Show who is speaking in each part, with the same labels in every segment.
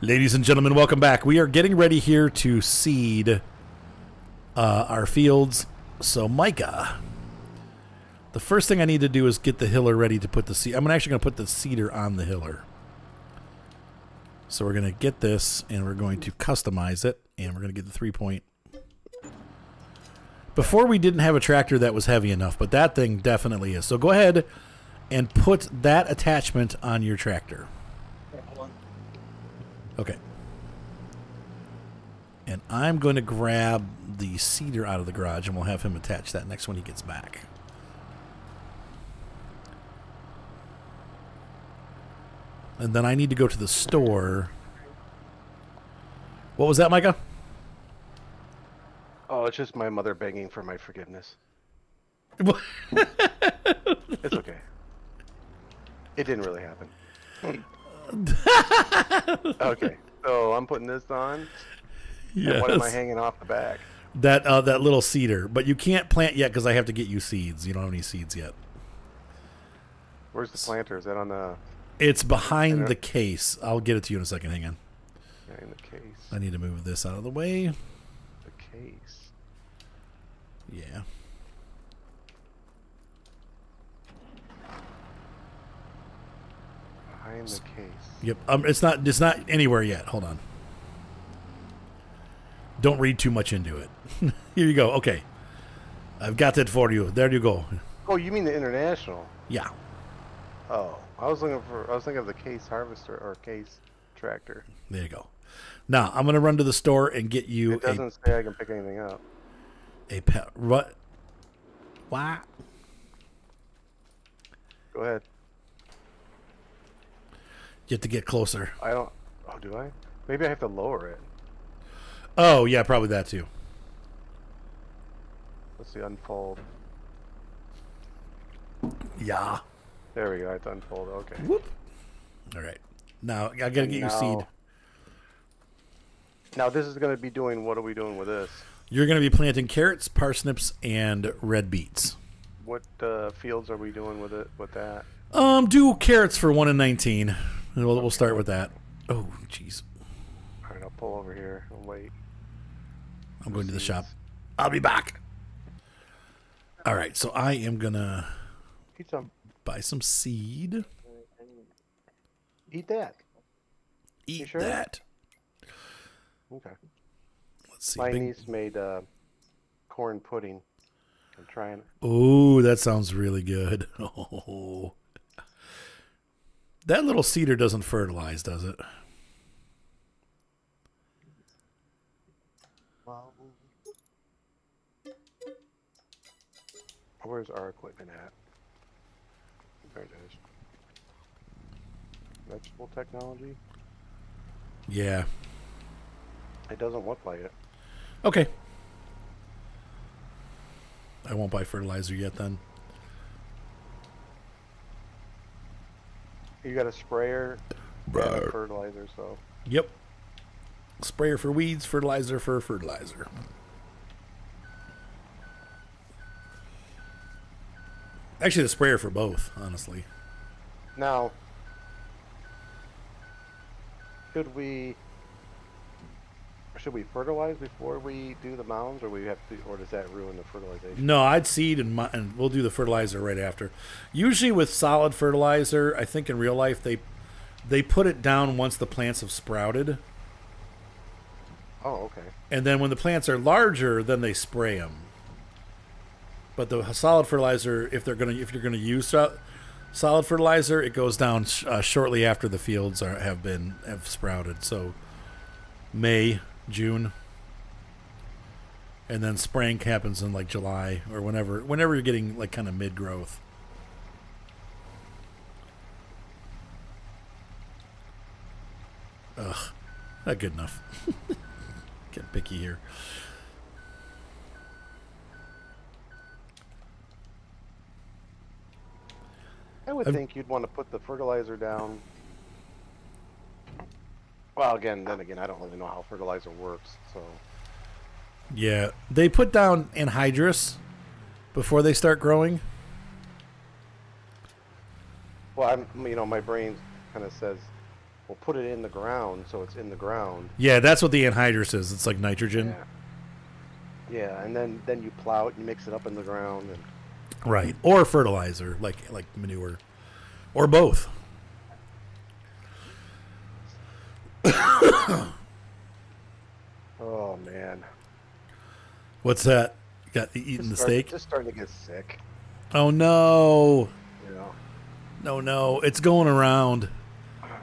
Speaker 1: Ladies and gentlemen, welcome back. We are getting ready here to seed our fields. So, Micah, the first thing I need to do is get the hiller ready to put the seed. I'm actually going to put the seeder on the hiller. So we're going to get this, and we're going to customize it, and we're going to get the 3-point. Before we didn't have a tractor that was heavy enough, but that thing definitely is. So go ahead and put that attachment on your tractor. Okay. And I'm going to grab the seeder out of the garage, and we'll have him attach that next when he gets back. And then I need to go to the store. What was that, Micah?
Speaker 2: Oh, it's just my mother begging for my forgiveness. It's okay. It didn't really happen. Okay, so I'm putting this on. Yes. And what am I hanging off the back?
Speaker 1: That little seeder. But you can't plant yet because I have to get you seeds. You don't have any seeds yet.
Speaker 2: Where's the planter? Is that on the...
Speaker 1: It's behind the case. I'll get it to you in a second. Hang on.
Speaker 2: Behind the case.
Speaker 1: I need to move this out of the way.
Speaker 2: The case.
Speaker 1: Yeah.
Speaker 2: Behind the case.
Speaker 1: Yep. It's not anywhere yet. Hold on. Don't read too much into it. Here you go. Okay. I've got that for you. There you go.
Speaker 2: Oh, you mean the international?
Speaker 1: Yeah.
Speaker 2: Oh, I was thinking of the case harvester or case tractor.
Speaker 1: There you go. Now I'm gonna run to the store and get you.
Speaker 2: It doesn't say I can pick anything up.
Speaker 1: A pet. What? What?
Speaker 2: Go ahead.
Speaker 1: You have to get closer.
Speaker 2: I don't. Oh, do I? Maybe I have to lower it.
Speaker 1: Oh yeah, probably that too.
Speaker 2: Let's see, unfold.
Speaker 1: Yeah.
Speaker 2: There we go. I have to unfold. Okay.
Speaker 1: Whoop. All right. Now I gotta get you seed.
Speaker 2: Now this is going to be doing. What are we doing with this?
Speaker 1: You're going to be planting carrots, parsnips, and red beets.
Speaker 2: What fields are we doing with it? With that?
Speaker 1: Do carrots for 1 and 19. And we'll start with that. Oh, jeez.
Speaker 2: All right, I'll pull over here and wait.
Speaker 1: I'm going to the shop. I'll be back. All right, so I am gonna
Speaker 2: Eat some.
Speaker 1: buy some seed.
Speaker 2: Eat that.
Speaker 1: Eat
Speaker 2: sure?
Speaker 1: that.
Speaker 2: Okay.
Speaker 1: Let's see.
Speaker 2: My niece made corn pudding. I'm trying it.
Speaker 1: Oh, that sounds really good. Oh. That little seeder doesn't fertilize, does it?
Speaker 2: Well, where's our equipment at? There it is. Vegetable technology?
Speaker 1: Yeah.
Speaker 2: It doesn't look like it.
Speaker 1: Okay. I won't buy fertilizer yet then.
Speaker 2: You got a sprayer and a fertilizer, so.
Speaker 1: Yep. Sprayer for weeds, fertilizer for fertilizer. Actually, the sprayer for both, honestly.
Speaker 2: Now, should we fertilize before we do the mounds, or or does that ruin the fertilization?
Speaker 1: No, I'd seed and we'll do the fertilizer right after. Usually with solid fertilizer, I think in real life they put it down once the plants have sprouted.
Speaker 2: Oh, okay.
Speaker 1: And then when the plants are larger, then they spray them. But the solid fertilizer, if you're gonna use solid fertilizer, it goes down shortly after the fields have sprouted. So May, June, and then spraying happens in like July or whenever you're getting like kind of mid growth. Ugh, not good enough. Getting picky here.
Speaker 2: I would think you'd want to put the fertilizer down. Well, then again, I don't really know how fertilizer works, so.
Speaker 1: Yeah, they put down anhydrous before they start growing.
Speaker 2: Well, my brain kind of says We'll put it in the ground, so it's in the ground.
Speaker 1: Yeah, that's what the anhydrous is. It's like nitrogen.
Speaker 2: Yeah, and then you plow it, you mix it up in the ground, and
Speaker 1: Right. Or fertilizer, like manure. Or both.
Speaker 2: oh man.
Speaker 1: What's that? You got eating the steak?
Speaker 2: Just starting to get sick.
Speaker 1: Oh no.
Speaker 2: You know.
Speaker 1: No. It's going around.
Speaker 2: All right.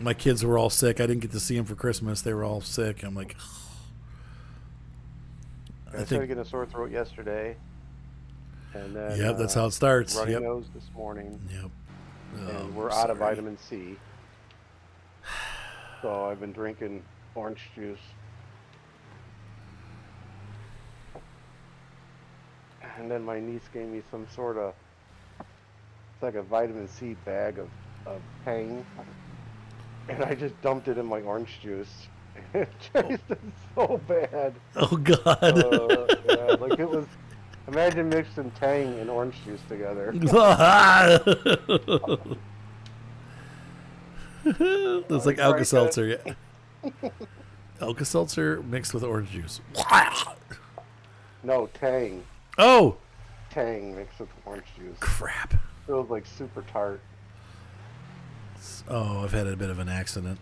Speaker 1: My kids were all sick. I didn't get to see them for Christmas. They were all sick. I'm like,
Speaker 2: I started getting a sore throat yesterday. And then
Speaker 1: yep, that's how it starts.
Speaker 2: Runny nose this morning.
Speaker 1: Yep.
Speaker 2: And we're out of vitamin C. So I've been drinking orange juice. And then my niece gave me some sort of, it's like a vitamin C bag of Tang. And I just dumped it in my orange juice. It tasted so bad.
Speaker 1: Oh, God.
Speaker 2: Yeah, like it was, imagine mixing Tang and orange juice together.
Speaker 1: It's like Alka-Seltzer. Yeah. Alka-Seltzer mixed with orange juice.
Speaker 2: No, Tang.
Speaker 1: Oh!
Speaker 2: Tang mixed with orange juice.
Speaker 1: Crap.
Speaker 2: It was like super tart.
Speaker 1: Oh, I've had a bit of an accident.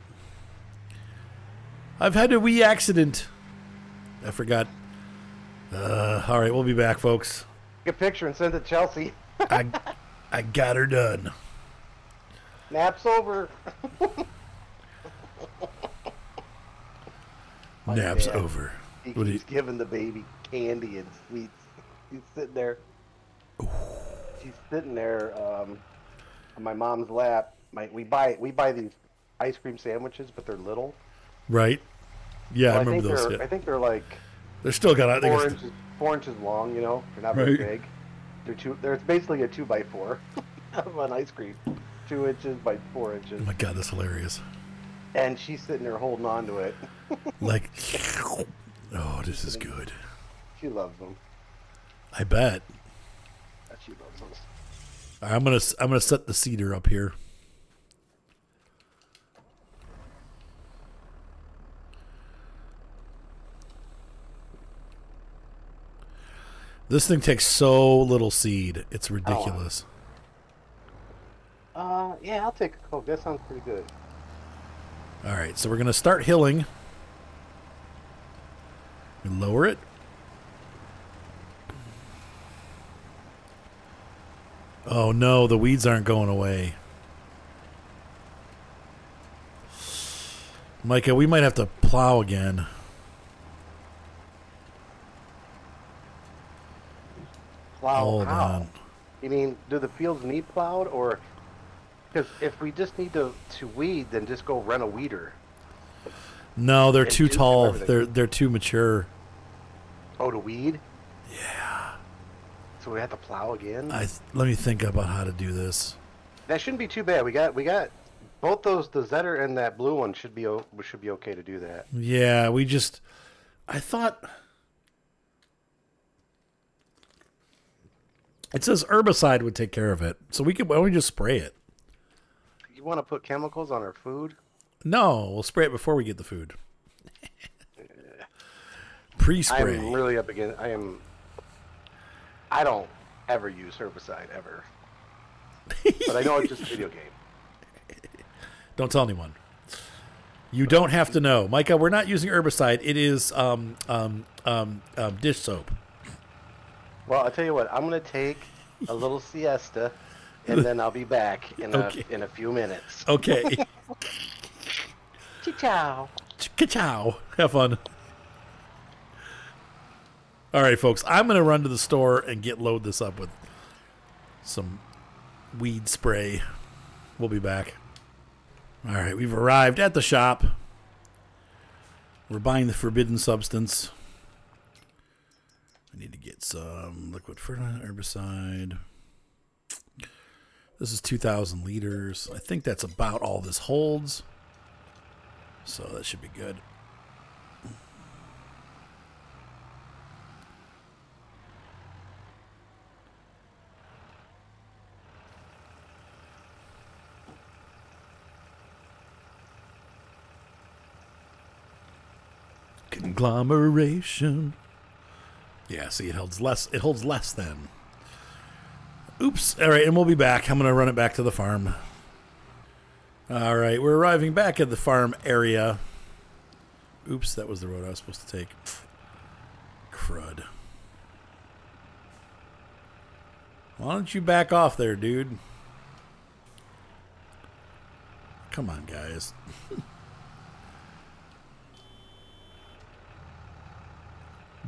Speaker 1: I've had a wee accident. I forgot. All right, we'll be back, folks.
Speaker 2: Take a picture and send it to Chelsea.
Speaker 1: I got her done.
Speaker 2: Nap's over.
Speaker 1: Nap's over.
Speaker 2: He's giving the baby candy and sweets. He's sitting there. Ooh. She's sitting there on my mom's lap. We buy these ice cream sandwiches, but they're little.
Speaker 1: Right. Yeah,
Speaker 2: well,
Speaker 1: I remember those. Yeah.
Speaker 2: I think they're like
Speaker 1: they're still got
Speaker 2: 4 inches long. You know, they're not very big. They're basically a 2x4 of an ice cream, 2 inches by 4 inches.
Speaker 1: Oh my God, that's hilarious.
Speaker 2: And she's sitting there holding on to it.
Speaker 1: Like, oh, this is good.
Speaker 2: She loves them.
Speaker 1: I bet.
Speaker 2: She loves them.
Speaker 1: All right, I'm gonna set the cedar up here. This thing takes so little seed. It's ridiculous.
Speaker 2: Yeah, I'll take a Coke. That sounds pretty good.
Speaker 1: All right, so we're going to start hilling. We lower it. Oh, no, the weeds aren't going away. Micah, we might have to plow again.
Speaker 2: Plow
Speaker 1: Hold on.
Speaker 2: You mean, do the fields need plowed, or because if we just need to weed, then just go rent a weeder?
Speaker 1: No, they're too tall. They're too mature.
Speaker 2: Oh, to weed?
Speaker 1: Yeah.
Speaker 2: So we have to plow again?
Speaker 1: Let me think about how to do this.
Speaker 2: That shouldn't be too bad. We got both those, the Zetter and that blue one should be okay to do that.
Speaker 1: Yeah, I thought it says herbicide would take care of it, so why don't we just spray it?
Speaker 2: You want to put chemicals on our food?
Speaker 1: No, we'll spray it before we get the food. Pre-spray.
Speaker 2: I'm really up against. I don't ever use herbicide ever, but I know it's just a video game.
Speaker 1: Don't tell anyone. You don't have to know, Micah. We're not using herbicide. It is dish soap.
Speaker 2: Well, I'll tell you what. I'm gonna take a little siesta, and then I'll be back in a few minutes.
Speaker 1: Okay.
Speaker 2: Ciao.
Speaker 1: Ciao. Have fun. All right, folks. I'm gonna run to the store and load this up with some weed spray. We'll be back. All right, we've arrived at the shop. We're buying the forbidden substance. I need to get some liquid fertilizer, herbicide. This is 2,000 liters. I think that's about all this holds. So that should be good. Conglomeration. Yeah, see, it holds less. It holds less than. Oops. All right, and we'll be back. I'm going to run it back to the farm. All right, we're arriving back at the farm area. Oops, that was the road I was supposed to take. Crud. Why don't you back off there, dude? Come on, guys.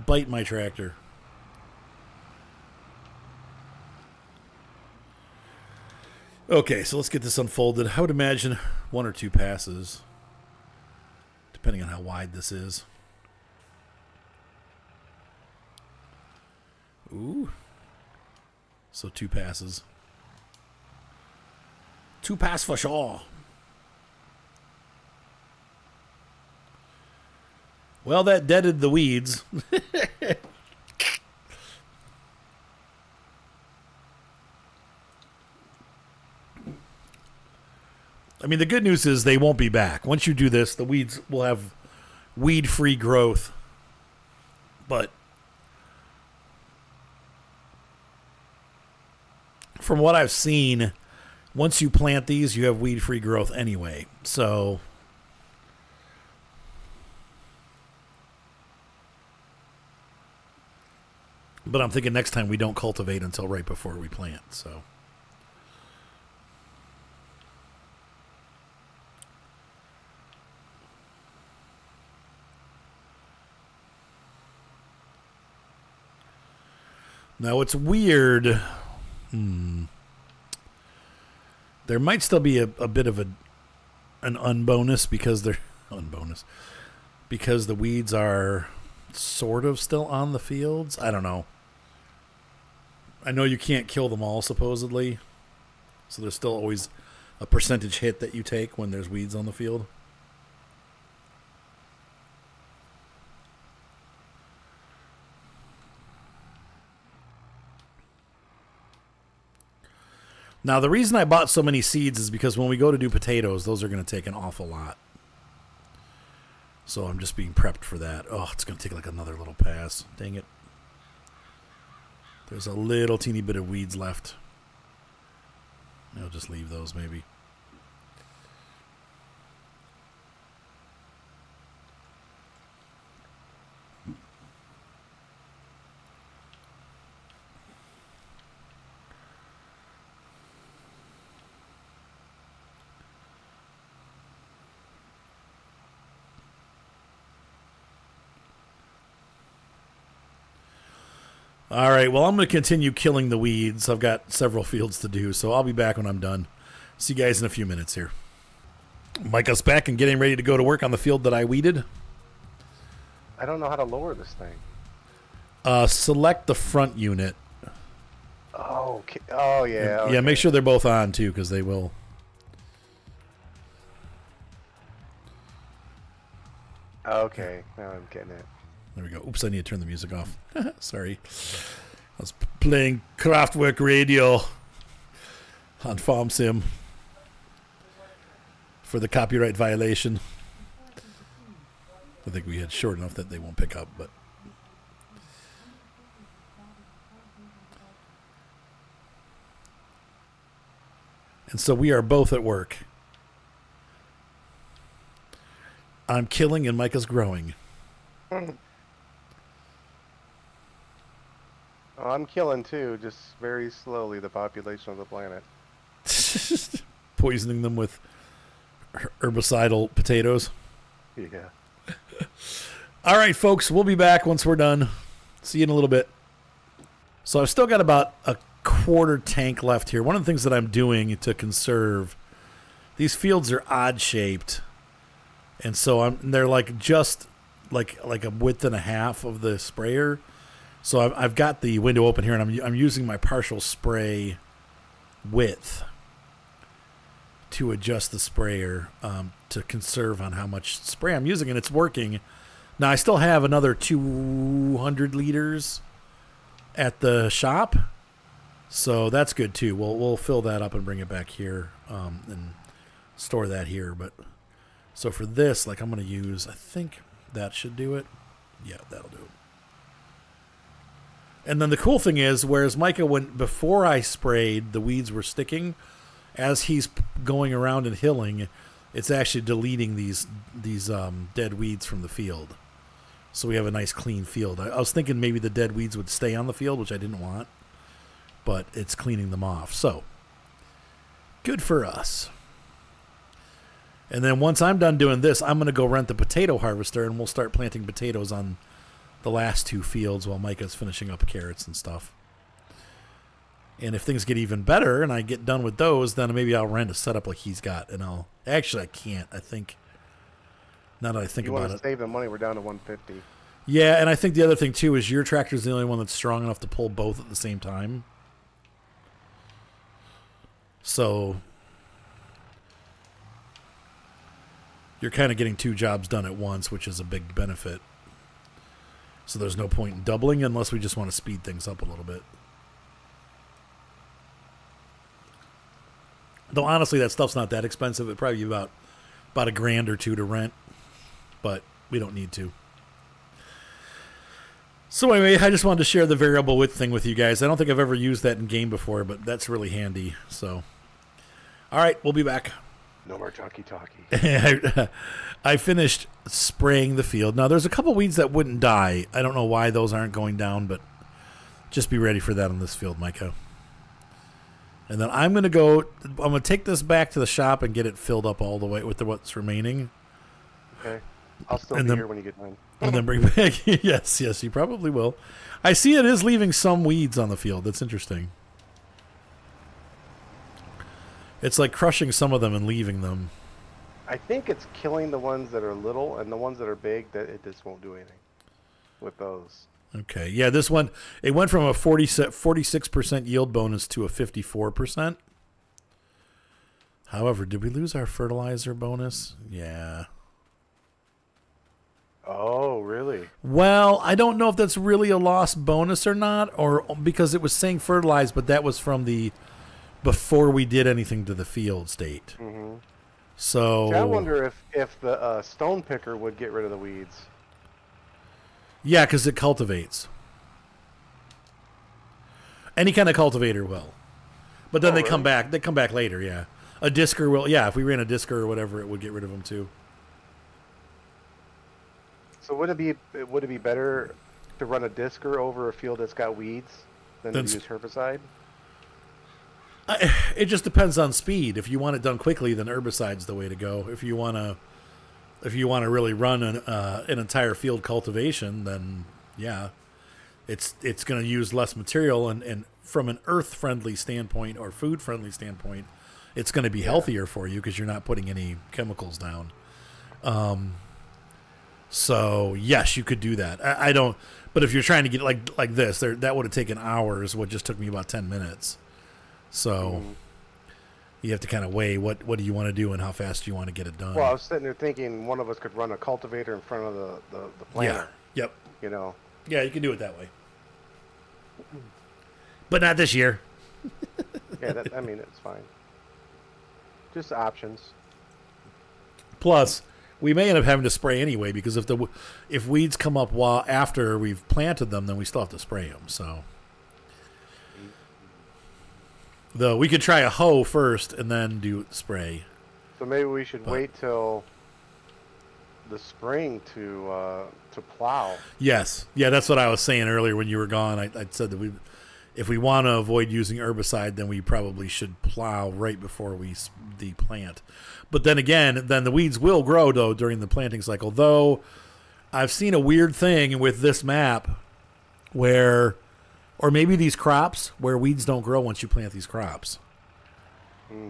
Speaker 1: Bite my tractor. Okay, so let's get this unfolded. I would imagine 1 or 2 passes, depending on how wide this is. Ooh. So 2 passes. 2 pass for sure. Well, that deaded the weeds. I mean, the good news is they won't be back. Once you do this, the weeds will have weed-free growth. But from what I've seen, once you plant these, you have weed-free growth anyway. So but I'm thinking next time we don't cultivate until right before we plant, so. Now it's weird. There might still be a bit of an unbonus because they're unbonus because the weeds are sort of still on the fields. I don't know. I know you can't kill them all supposedly, so there's still always a percentage hit that you take when there's weeds on the field. Now, the reason I bought so many seeds is because when we go to do potatoes, those are going to take an awful lot. So I'm just being prepped for that. Oh, it's going to take like another little pass. Dang it. There's a little teeny bit of weeds left. I'll just leave those maybe. All right, well, I'm going to continue killing the weeds. I've got several fields to do, so I'll be back when I'm done. See you guys in a few minutes here. Micah's back and getting ready to go to work on the field that I weeded.
Speaker 2: I don't know how to lower this thing.
Speaker 1: Select the front unit.
Speaker 2: Oh, okay. Oh, yeah.
Speaker 1: Okay. Yeah, make sure they're both on, too, because they will.
Speaker 2: Okay, now I'm getting it.
Speaker 1: There we go. Oops, I need to turn the music off. Sorry. I was playing Kraftwerk Radio on Farm Sim for the copyright violation. I think we had short enough that they won't pick up, but. And so we are both at work. I'm killing and Micah's growing.
Speaker 2: Oh, I'm killing too, just very slowly the population of the planet.
Speaker 1: Poisoning them with herbicidal potatoes.
Speaker 2: Yeah.
Speaker 1: All right, folks, we'll be back once we're done. See you in a little bit. So I've still got about a quarter tank left here. One of the things that I'm doing to conserve, these fields are odd shaped, and so they're like just like a width and a half of the sprayer. So I've got the window open here, and I'm using my partial spray width to adjust the sprayer to conserve on how much spray I'm using, and it's working. Now, I still have another 200 liters at the shop, so that's good too. We'll fill that up and bring it back here and store that here. But so for this, like I'm going to use, I think That should do it. Yeah, that'll do it. And then the cool thing is, whereas Micah, before I sprayed, the weeds were sticking. As he's going around and hilling, it's actually deleting these dead weeds from the field. So we have a nice clean field. I was thinking maybe the dead weeds would stay on the field, which I didn't want. But it's cleaning them off. So, good for us. And then once I'm done doing this, I'm going to go rent the potato harvester, and we'll start planting potatoes on the last 2 fields while Micah's finishing up carrots and stuff. And if things get even better and I get done with those, then maybe I'll rent a setup like he's got. And actually, I can't. I think, now that I think about it.
Speaker 2: You want to save the money, we're down to 150.
Speaker 1: Yeah, and I think the other thing, too, is your tractor's the only one that's strong enough to pull both at the same time. So you're kind of getting 2 jobs done at once, which is a big benefit. So there's no point in doubling unless we just want to speed things up a little bit. Though honestly, that stuff's not that expensive. It'd probably be about $1,000 or $2 to rent, but we don't need to. So anyway, I just wanted to share the variable width thing with you guys. I don't think I've ever used that in game before, but that's really handy. So, all right, we'll be back.
Speaker 2: No more talkie-talkie.
Speaker 1: I finished spraying the field. Now, there's a couple weeds that wouldn't die. I don't know why those aren't going down, but just be ready for that on this field, Micah. And then I'm going to take this back to the shop and get it filled up all the way with what's remaining.
Speaker 2: Okay. I'll still be here when you get done.
Speaker 1: And then bring back. Yes, you probably will. I see it is leaving some weeds on the field. That's interesting. It's like crushing some of them and leaving them.
Speaker 2: I think it's killing the ones that are little, and the ones that are big, that it just won't do anything with those.
Speaker 1: Okay. Yeah, this one, it went from a 46% yield bonus to a 54%. However, did we lose our fertilizer bonus? Yeah.
Speaker 2: Oh, really?
Speaker 1: Well, I don't know if that's really a lost bonus or not, or because it was saying fertilize, but that was from the before we did anything to the field state.
Speaker 2: Mm-hmm.
Speaker 1: So
Speaker 2: see, I wonder if the stone picker would get rid of the weeds.
Speaker 1: Yeah, because it cultivates. Any kind of cultivator will, but then they come back. They come back later. Yeah, a disker will. Yeah, if we ran a disker or whatever, it would get rid of them too.
Speaker 2: So would it be better to run a disker over a field that's got weeds than to use herbicide?
Speaker 1: It just depends on speed. If you want it done quickly, then herbicide's the way to go. If you want to really run an entire field cultivation, then yeah, it's going to use less material, and from an earth-friendly standpoint or food-friendly standpoint, it's going to be healthier for you because you're not putting any chemicals down. So yes, you could do that. I don't, but if you're trying to get like this, that would have taken hours. What just took me about 10 minutes. So you have to kind of weigh what do you want to do and how fast do you want to get it done.
Speaker 2: Well, I was sitting there thinking one of us could run a cultivator in front of the planter.
Speaker 1: Yeah. Yep.
Speaker 2: You know.
Speaker 1: Yeah, you can do it that way. But not this year.
Speaker 2: Yeah, I mean, it's fine. Just options.
Speaker 1: Plus, we may end up having to spray anyway because if weeds come up after we've planted them, then we still have to spray them. So, though we could try a hoe first and then do spray. So
Speaker 2: maybe we should wait till the spring to plow.
Speaker 1: Yes, yeah, that's what I was saying earlier when you were gone. I said that if we want to avoid using herbicide, then we probably should plow right before we plant. But then again, the weeds will grow, though, during the planting cycle. Though I've seen a weird thing with this map or maybe these crops, where weeds don't grow once you plant these crops.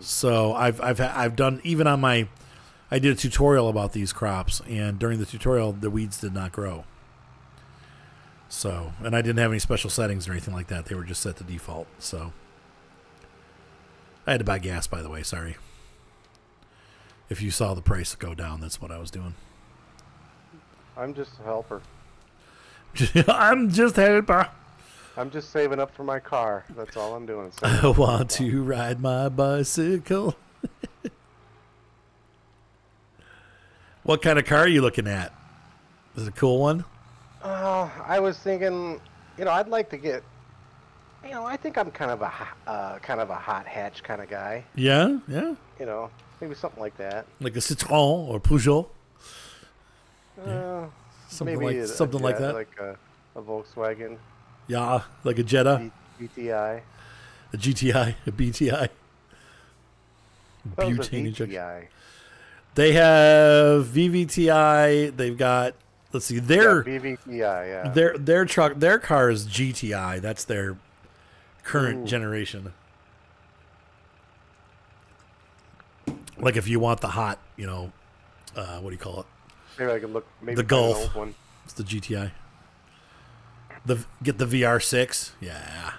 Speaker 1: So I've done, even on I did a tutorial about these crops, and during the tutorial, the weeds did not grow. So, and I didn't have any special settings or anything like that. They were just set to default. So I had to buy gas, by the way. Sorry. If you saw the price go down, that's what I was doing.
Speaker 2: I'm just a helper.
Speaker 1: I'm just a helper.
Speaker 2: I'm just saving up for my car. That's all I'm doing.
Speaker 1: I want to ride my bicycle. What kind of car are you looking at? Is it a cool one?
Speaker 2: I was thinking, I'd like to get, I think I'm kind of a hot hatch kind of guy.
Speaker 1: Yeah, yeah.
Speaker 2: Maybe something like that.
Speaker 1: Like a Citroen or Peugeot.
Speaker 2: Uh,
Speaker 1: Something
Speaker 2: maybe
Speaker 1: like something like that.
Speaker 2: like a Volkswagen.
Speaker 1: Yeah, like a Jetta,
Speaker 2: GTI.
Speaker 1: a GTI, a BTI.
Speaker 2: That was a
Speaker 1: Butane injection.
Speaker 2: VTI.
Speaker 1: They have VVTI. They've got. Let's see.
Speaker 2: VVTI. Yeah.
Speaker 1: Their truck. Their car is GTI. That's their current generation. Like if you want the hot, what do you call it?
Speaker 2: Maybe I can look. Maybe
Speaker 1: The
Speaker 2: find
Speaker 1: Golf.
Speaker 2: an old one.
Speaker 1: It's the GTI. Get the VR6. Yeah.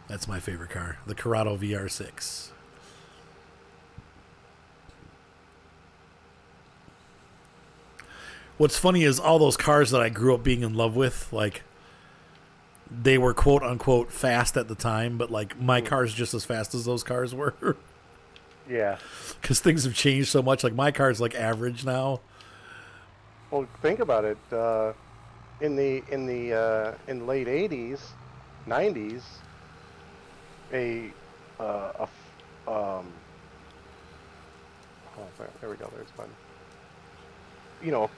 Speaker 1: That's my favorite car. The Corrado VR6. What's funny is all those cars that I grew up being in love with, like, they were quote unquote fast at the time, but like my car's just as fast as those cars were.
Speaker 2: Yeah.
Speaker 1: Because things have changed so much. Like my car's like average now.
Speaker 2: Well, think about it. In the late '80s, '90s, there we go. There's fun.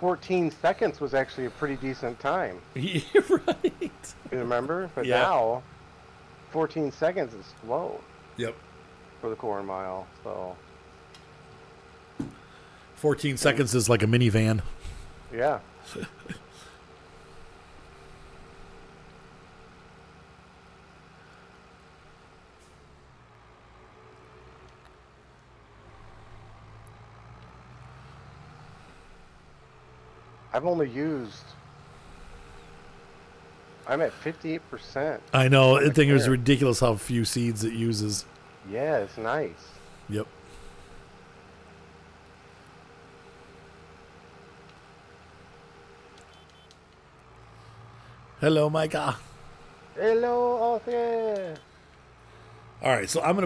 Speaker 2: 14 seconds was actually a pretty decent time.
Speaker 1: You're right.
Speaker 2: You remember? But
Speaker 1: Yeah.
Speaker 2: now, 14 seconds is slow.
Speaker 1: Yep.
Speaker 2: For the quarter mile. So
Speaker 1: 14 seconds is like a minivan.
Speaker 2: yeah. I'm at 58%.
Speaker 1: I know. I think it was ridiculous how few seeds it uses.
Speaker 2: Yeah, it's nice.
Speaker 1: Yep. Hello, Micah.
Speaker 2: Hello, Arthur.
Speaker 1: All right, so I'm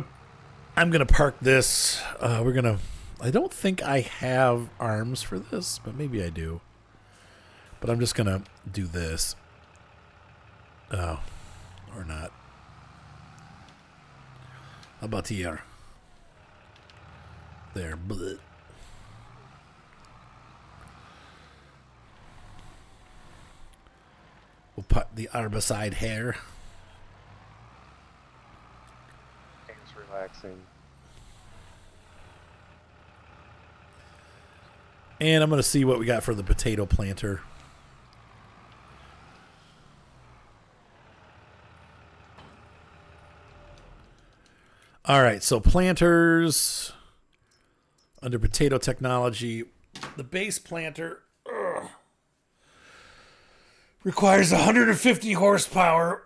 Speaker 1: gonna park this. I don't think I have arms for this, but maybe I do. But I'm just gonna do this. Oh, or not. How about here? There. Bleh. We'll put the arbicide hair.
Speaker 2: It's relaxing.
Speaker 1: And I'm going to see what we got for the potato planter. All right, so planters under potato technology, the base planter requires 150 horsepower.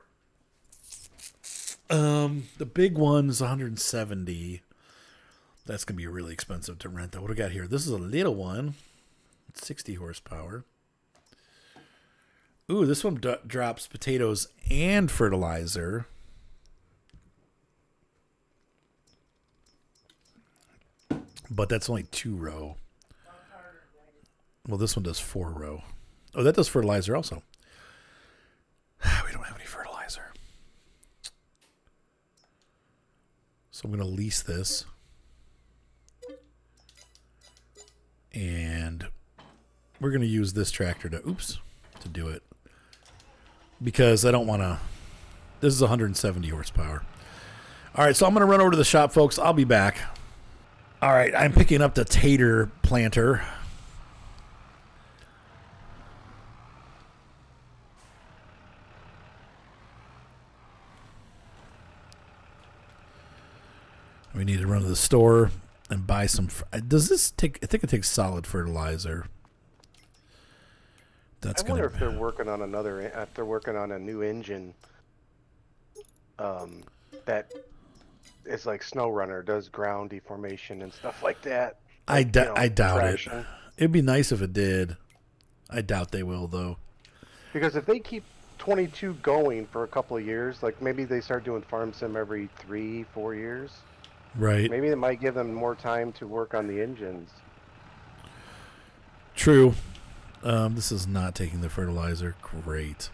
Speaker 1: The big one's 170. That's going to be really expensive to rent, though. What do we got here? This is a little one. It's 60 horsepower. Ooh, this one drops potatoes and fertilizer. But that's only 2 row. Well, this one does 4 row. Oh, that does fertilizer also. We don't have any fertilizer. So I'm going to lease this. And we're going to use this tractor to do it. Because I don't want to... This is 170 horsepower. All right, so I'm going to run over to the shop, folks. I'll be back. All right, I'm picking up the tater planter. We need to run to the store and buy some. Does this take? I think it takes solid fertilizer. That's
Speaker 2: I wonder if they're working on another. If they're working on a new engine. That is like Snow Runner, does ground deformation and stuff like that.
Speaker 1: I doubt
Speaker 2: traction.
Speaker 1: it. It'd be nice if it did. I doubt they will, though.
Speaker 2: Because if they keep 22 going for a couple of years, like maybe they start doing farm sim every 3-4 years.
Speaker 1: Right.
Speaker 2: Maybe it might give them more time to work on the engines.
Speaker 1: True. This is not taking the fertilizer. Great.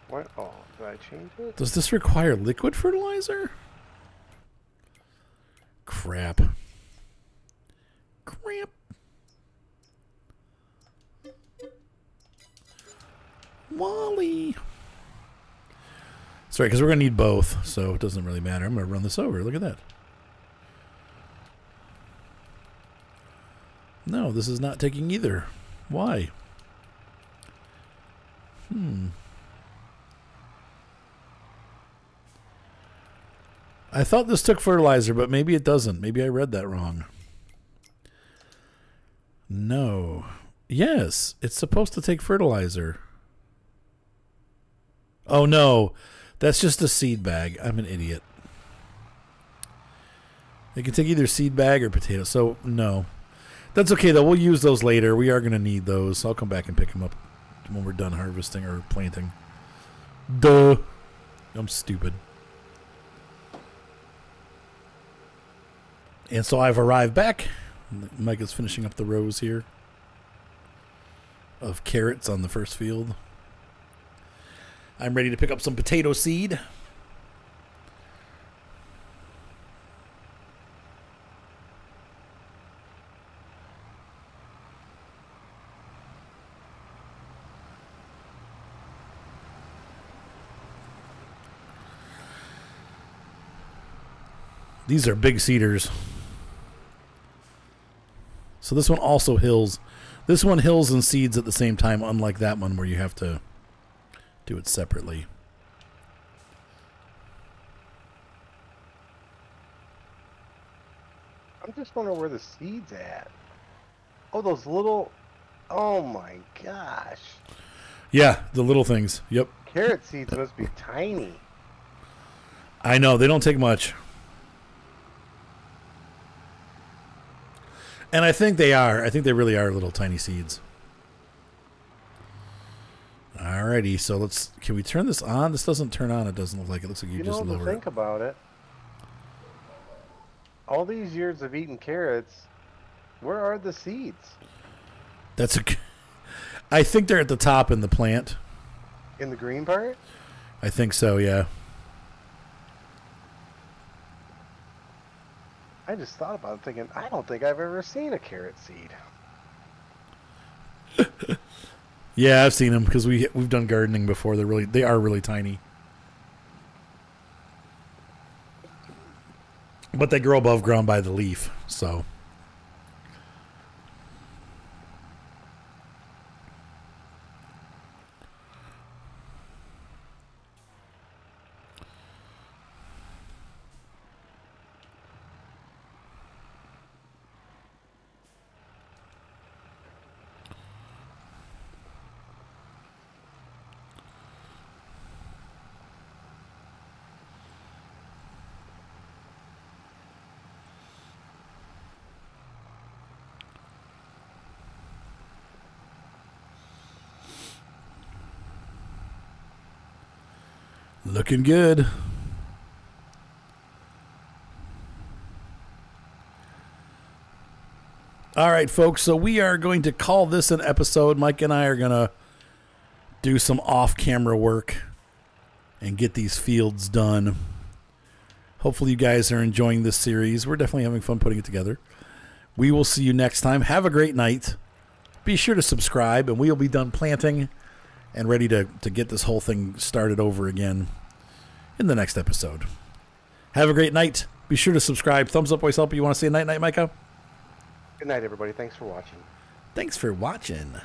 Speaker 2: What? Oh, did I change it?
Speaker 1: Does this require liquid fertilizer? Crap. Crap. Wally. Sorry, because we're going to need both, so it doesn't really matter. I'm going to run this over. Look at that. No, this is not taking either. Why? I thought this took fertilizer, but maybe it doesn't. Maybe I read that wrong. No. Yes, it's supposed to take fertilizer. Oh, no. That's just a seed bag. I'm an idiot. They can take either seed bag or potato. So, no. That's okay, though. We'll use those later. We are going to need those. I'll come back and pick them up when we're done harvesting or planting. Duh. I'm stupid. And so I've arrived back. Micah's finishing up the rows here of carrots on the first field. I'm ready to pick up some potato seed. These are big seeders. So this one also hills. This one hills and seeds at the same time, unlike that one where you have to do it separately.
Speaker 2: I'm just wondering where the seed's at. Oh, those little... Oh my gosh.
Speaker 1: Yeah, the little things. Yep.
Speaker 2: Carrot seeds must be tiny.
Speaker 1: I know. They don't take much. And I think they are. I think they really are little tiny seeds. Alrighty, so let's... Can we turn this on? This doesn't turn on. It doesn't look like it. Looks like you just lower it.
Speaker 2: Think about it. All these years of eating carrots, where are the seeds?
Speaker 1: That's a... I think they're at the top in the plant.
Speaker 2: In the green part?
Speaker 1: I think so, yeah.
Speaker 2: I just thought about it thinking, I don't think I've ever seen a carrot seed.
Speaker 1: Yeah, I've seen them because we've done gardening before. They are really tiny. But they grow above ground by the leaf, so... Looking good. All right, folks, so we are going to call this an episode. Mike and I are going to do some off-camera work and get these fields done. Hopefully you guys are enjoying this series. We're definitely having fun putting it together. We will see you next time. Have a great night. Be sure to subscribe, and we'll be done planting and ready to get this whole thing started over again in the next episode. Have a great night. Be sure to subscribe. Thumbs up, always help. You want to say night-night, Micah?
Speaker 2: Good night, everybody. Thanks for watching.
Speaker 1: Thanks for watching.